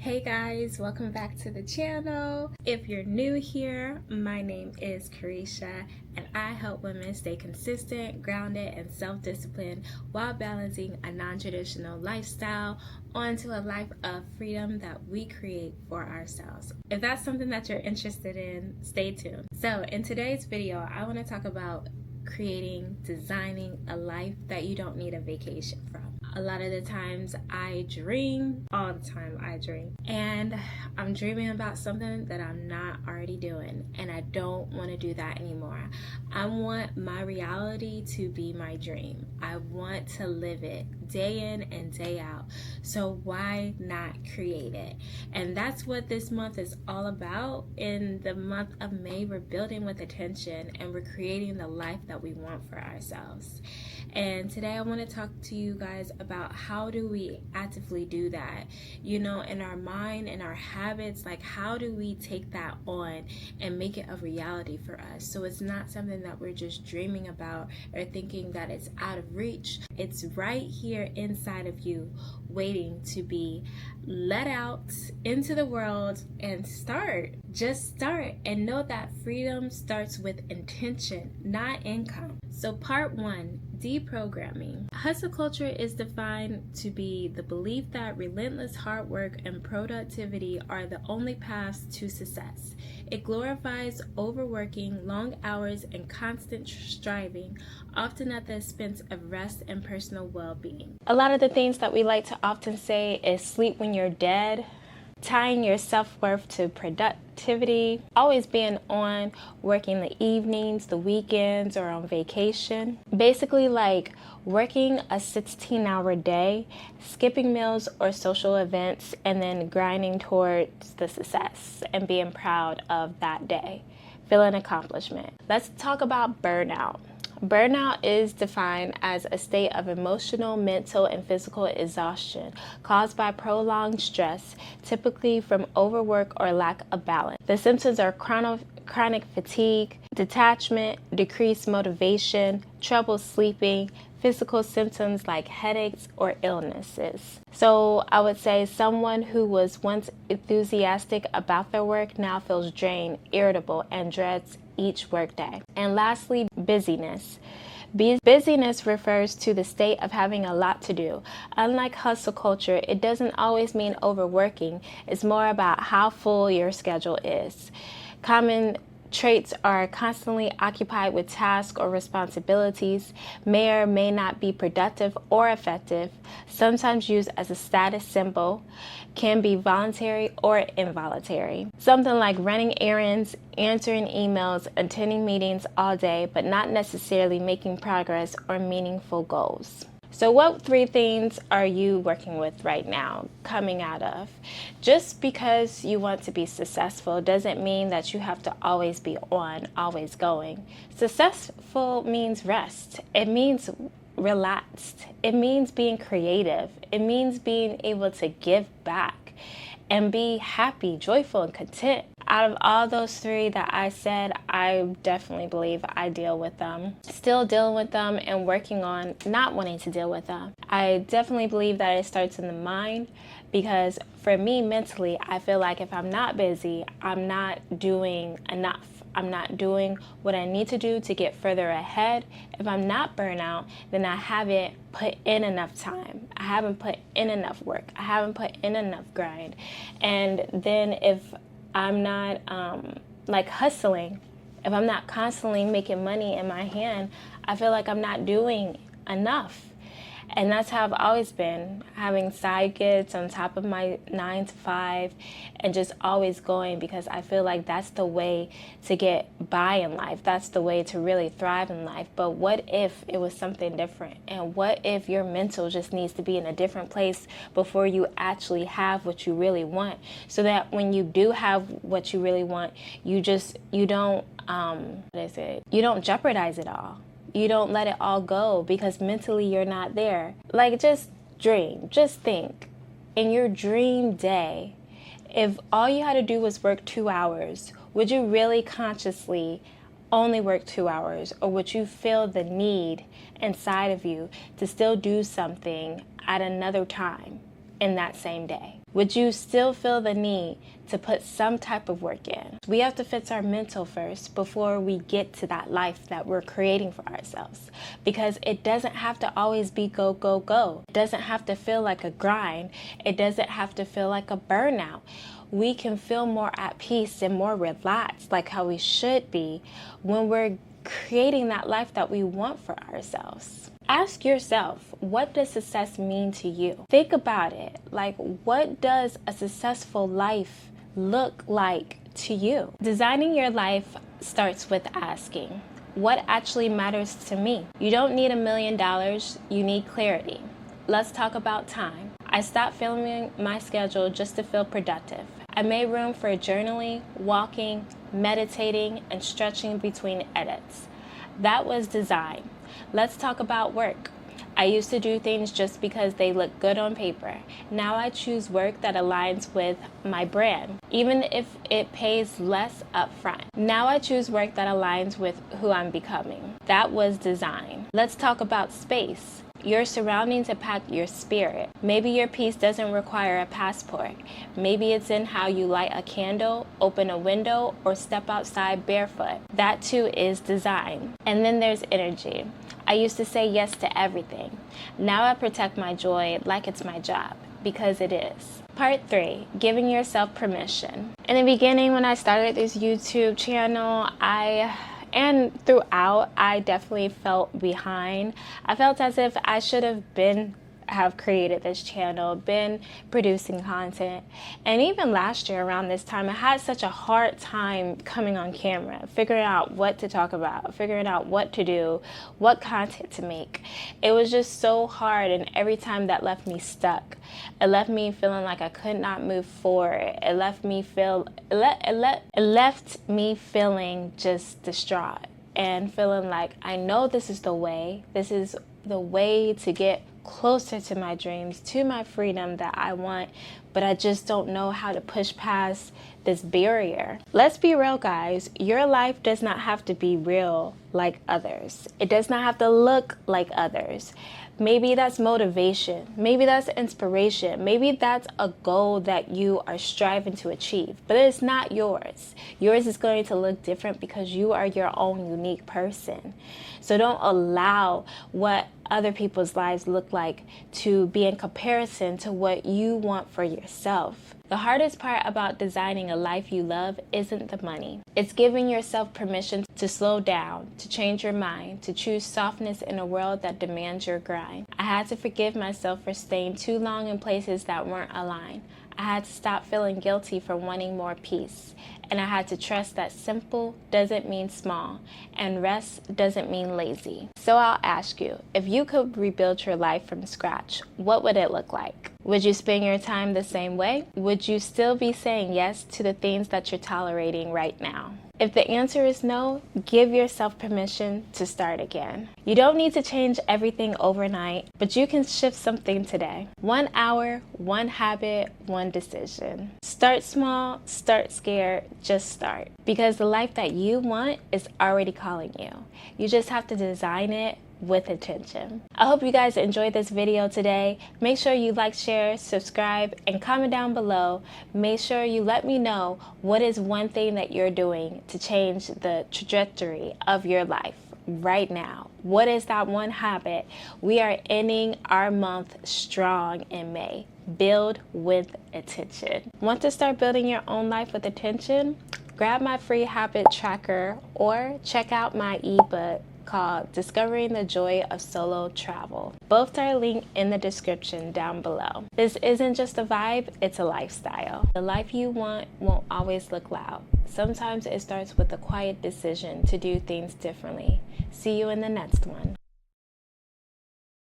Hey guys, welcome back to the channel. If you're new here, my name is Kareesha and I help women stay consistent, grounded, and self-disciplined while balancing a non-traditional lifestyle onto a life of freedom that we create for ourselves. If that's something that you're interested in, stay tuned. So in today's video, I want to talk about designing a life that you don't need a vacation from. A lot of the times I dream, all the time I dream, and I'm dreaming about something that I'm not already doing, and I don't want to do that anymore. I want my reality to be my dream. I want to live it day in and day out. So why not create it? And that's what this month is all about. In the month of May, we're building with attention and we're creating the life that we want for ourselves. And today I want to talk to you guys about how do we actively do that, you know, in our mind and our habits. Like, how do we take that on and make it a reality for us, so it's not something that we're just dreaming about or thinking that it's out of reach. It's right here inside of you, waiting to be let out into the world and just start and know that freedom starts with intention, not income. So part one, deprogramming. Hustle culture is defined to be the belief that relentless hard work and productivity are the only paths to success. It glorifies overworking, long hours, and constant striving, often at the expense of rest and personal well-being. A lot of the things that we like to often say is sleep when you're dead, tying your self-worth to productivity, always being on, working the evenings, the weekends, or on vacation. Basically like working a 16-hour day, skipping meals or social events, and then grinding towards the success and being proud of that day, feeling accomplishment. Let's talk about burnout. Burnout is defined as a state of emotional, mental, and physical exhaustion caused by prolonged stress, typically from overwork or lack of balance. The symptoms are chronic fatigue, detachment, decreased motivation, trouble sleeping, physical symptoms like headaches or illnesses. So I would say someone who was once enthusiastic about their work now feels drained, irritable, and dreads each workday. And lastly, busyness. Busyness refers to the state of having a lot to do. Unlike hustle culture, it doesn't always mean overworking. It's more about how full your schedule is. Common traits are constantly occupied with tasks or responsibilities, may or may not be productive or effective, sometimes used as a status symbol, can be voluntary or involuntary. Something like running errands, answering emails, attending meetings all day, but not necessarily making progress or meaningful goals. So what 3 things are you working with right now, coming out of? Just because you want to be successful doesn't mean that you have to always be on, always going. Successful means rest. It means relaxed. It means being creative. It means being able to give back and be happy, joyful, and content. Out of all those 3 that I said, I definitely believe I deal with them. Still dealing with them and working on not wanting to deal with them. I definitely believe that it starts in the mind, because for me mentally, I feel like if I'm not busy, I'm not doing enough. I'm not doing what I need to do to get further ahead. If I'm not burnout, then I haven't put in enough time. I haven't put in enough work. I haven't put in enough grind. And then if I'm not like hustling, if I'm not constantly making money in my hand, I feel like I'm not doing enough. And that's how I've always been, having side gigs on top of my 9 to 5 and just always going, because I feel like that's the way to get by in life. That's the way to really thrive in life. But what if it was something different? And what if your mental just needs to be in a different place before you actually have what you really want? So that when you do have what you really want, you don't jeopardize it all. You don't let it all go because mentally you're not there. Like, just dream, just think. In your dream day, if all you had to do was work 2 hours, would you really consciously only work 2 hours? Or would you feel the need inside of you to still do something at another time in that same day? Would you still feel the need to put some type of work in? We have to fix our mental first before we get to that life that we're creating for ourselves, because it doesn't have to always be go, go, go. It doesn't have to feel like a grind. It doesn't have to feel like a burnout. We can feel more at peace and more relaxed, like how we should be, when we're creating that life that we want for ourselves. Ask yourself, what does success mean to you? Think about it. Like, what does a successful life look like to you? Designing your life starts with asking, what actually matters to me? You don't need $1 million, you need clarity. Let's talk about time. I stopped filming my schedule just to feel productive. I made room for journaling, walking, meditating, and stretching between edits. That was design. Let's talk about work. I used to do things just because they look good on paper. Now I choose work that aligns with my brand, even if it pays less upfront. Now I choose work that aligns with who I'm becoming. That was design. Let's talk about space. Your surroundings impact your spirit. Maybe your peace doesn't require a passport. Maybe it's in how you light a candle, open a window, or step outside barefoot. That too is design. And then there's energy. I used to say yes to everything. Now I protect my joy like it's my job, because it is. Part 3, giving yourself permission. In the beginning, when I started this YouTube channel, and throughout, I definitely felt behind. I felt as if I should have created this channel, been producing content. And even last year around this time, I had such a hard time coming on camera, figuring out what to talk about, figuring out what to do, what content to make. It was just so hard, and every time that left me stuck. It left me feeling like I could not move forward. It left me feeling just distraught and feeling like, I know this is the way to get closer to my dreams, to my freedom that I want, but I just don't know how to push past this barrier. Let's be real, guys. Your life does not have to be real like others. It does not have to look like others. Maybe that's motivation. Maybe that's inspiration. Maybe that's a goal that you are striving to achieve, but it's not yours. Yours is going to look different because you are your own unique person. So don't allow what other people's lives look like to be in comparison to what you want for yourself. The hardest part about designing a life you love isn't the money. It's giving yourself permission to slow down, to change your mind, to choose softness in a world that demands your grind. I had to forgive myself for staying too long in places that weren't aligned. I had to stop feeling guilty for wanting more peace. And I had to trust that simple doesn't mean small, and rest doesn't mean lazy. So I'll ask you, if you could rebuild your life from scratch, what would it look like? Would you spend your time the same way? Would you still be saying yes to the things that you're tolerating right now? If the answer is no, give yourself permission to start again. You don't need to change everything overnight, but you can shift something today. 1 hour, one habit, one decision. Start small, start scared, just start. Because the life that you want is already calling you. You just have to design it with attention. I hope you guys enjoyed this video today. Make sure you like, share, subscribe, and comment down below. Make sure you let me know what is one thing that you're doing to change the trajectory of your life right now. What is that one habit? We are ending our month strong in May. Build with attention. Want to start building your own life with attention? Grab my free habit tracker or check out my ebook called Discovering the Joy of Solo Travel. Both are linked in the description down below. This isn't just a vibe, it's a lifestyle. The life you want won't always look loud. Sometimes it starts with a quiet decision to do things differently. See you in the next one.